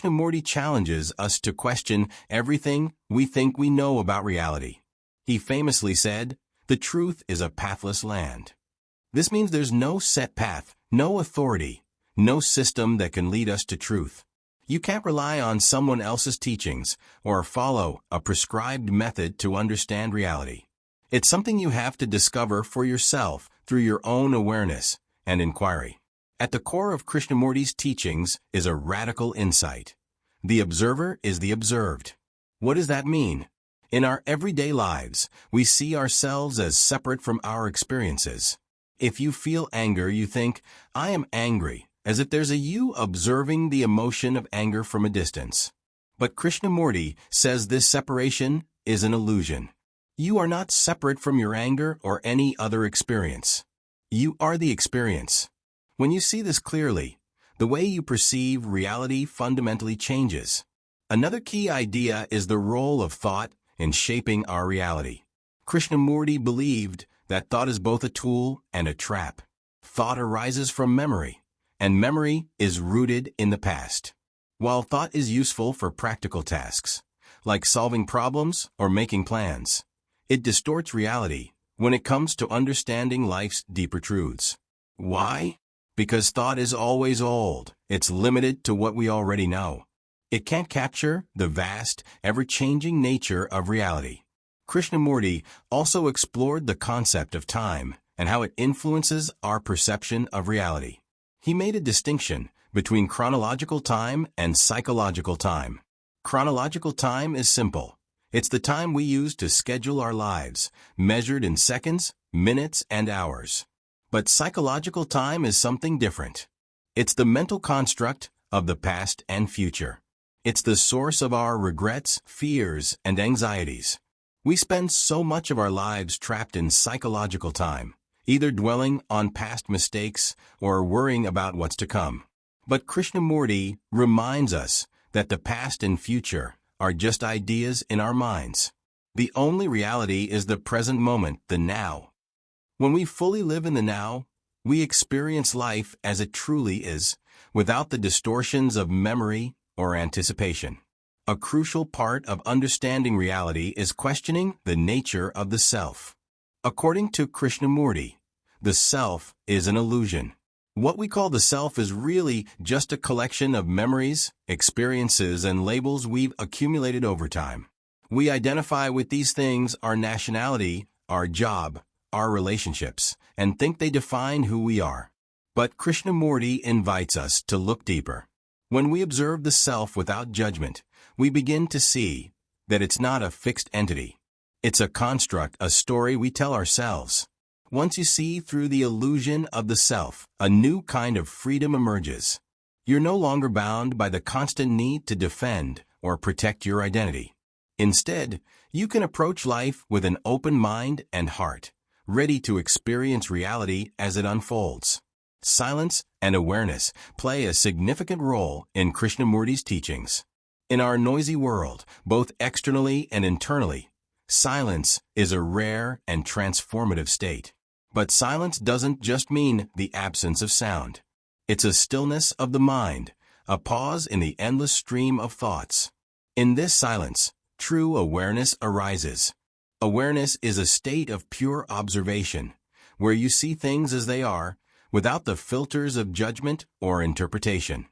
Krishnamurti challenges us to question everything we think we know about reality. He famously said, "The truth is a pathless land." This means there's no set path, no authority, no system that can lead us to truth. You can't rely on someone else's teachings or follow a prescribed method to understand reality. It's something you have to discover for yourself through your own awareness and inquiry. At the core of Krishnamurti's teachings is a radical insight. The observer is the observed. What does that mean? In our everyday lives, we see ourselves as separate from our experiences. If you feel anger, you think, "I am angry," as if there's a you observing the emotion of anger from a distance. But Krishnamurti says this separation is an illusion. You are not separate from your anger or any other experience. You are the experience. When you see this clearly, the way you perceive reality fundamentally changes. Another key idea is the role of thought in shaping our reality. Krishnamurti believed that thought is both a tool and a trap. Thought arises from memory, and memory is rooted in the past. While thought is useful for practical tasks, like solving problems or making plans, it distorts reality when it comes to understanding life's deeper truths. Why? Because thought is always old. It's limited to what we already know. It can't capture the vast, ever-changing nature of reality. Krishnamurti also explored the concept of time and how it influences our perception of reality. He made a distinction between chronological time and psychological time. Chronological time is simple. It's the time we use to schedule our lives, measured in seconds, minutes, and hours. But psychological time is something different. It's the mental construct of the past and future. It's the source of our regrets, fears, and anxieties. We spend so much of our lives trapped in psychological time, either dwelling on past mistakes or worrying about what's to come. But Krishnamurti reminds us that the past and future are just ideas in our minds. The only reality is the present moment, the now. When we fully live in the now, we experience life as it truly is, without the distortions of memory or anticipation. A crucial part of understanding reality is questioning the nature of the self. According to Krishnamurti, the self is an illusion. What we call the self is really just a collection of memories, experiences, and labels we've accumulated over time. We identify with these things, our nationality, our job, our relationships, and think they define who we are. But Krishnamurti invites us to look deeper. When we observe the self without judgment, we begin to see that it's not a fixed entity. It's a construct, a story we tell ourselves. Once you see through the illusion of the self, a new kind of freedom emerges. You're no longer bound by the constant need to defend or protect your identity. Instead, you can approach life with an open mind and heart, ready to experience reality as it unfolds. Silence and awareness play a significant role in Krishnamurti's teachings. In our noisy world, both externally and internally, silence is a rare and transformative state. But silence doesn't just mean the absence of sound. It's a stillness of the mind, a pause in the endless stream of thoughts. In this silence, true awareness arises. Awareness is a state of pure observation, where you see things as they are, without the filters of judgment or interpretation.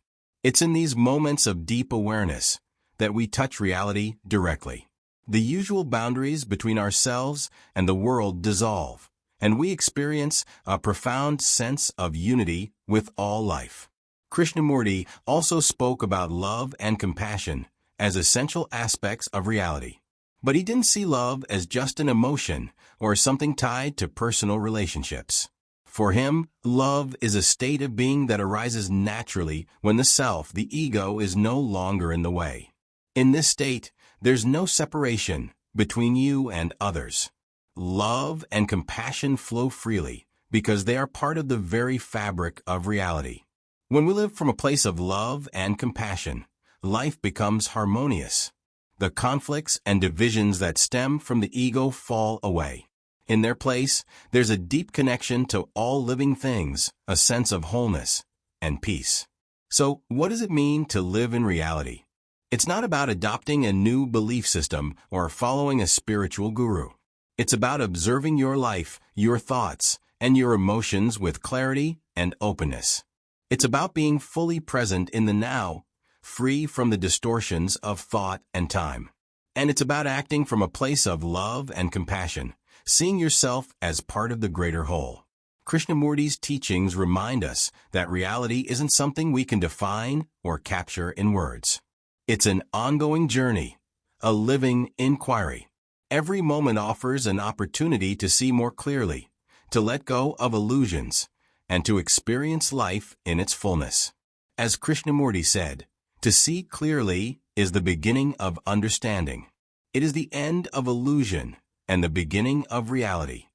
It's in these moments of deep awareness that we touch reality directly. The usual boundaries between ourselves and the world dissolve, and we experience a profound sense of unity with all life. Krishnamurti also spoke about love and compassion as essential aspects of reality. But he didn't see love as just an emotion or something tied to personal relationships. For him, love is a state of being that arises naturally when the self, the ego, is no longer in the way. In this state, there's no separation between you and others. Love and compassion flow freely because they are part of the very fabric of reality. When we live from a place of love and compassion, life becomes harmonious. The conflicts and divisions that stem from the ego fall away. In their place, there's a deep connection to all living things, a sense of wholeness and peace. So, what does it mean to live in reality? It's not about adopting a new belief system or following a spiritual guru. It's about observing your life, your thoughts, and your emotions with clarity and openness. It's about being fully present in the now, free from the distortions of thought and time. And it's about acting from a place of love and compassion, seeing yourself as part of the greater whole. Krishnamurti's teachings remind us that reality isn't something we can define or capture in words. It's an ongoing journey, a living inquiry. Every moment offers an opportunity to see more clearly, to let go of illusions, and to experience life in its fullness. As Krishnamurti said, to see clearly is the beginning of understanding. It is the end of illusion and the beginning of reality.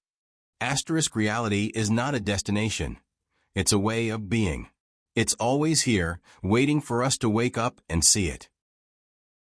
Reality is not a destination. It's a way of being. It's always here, waiting for us to wake up and see it.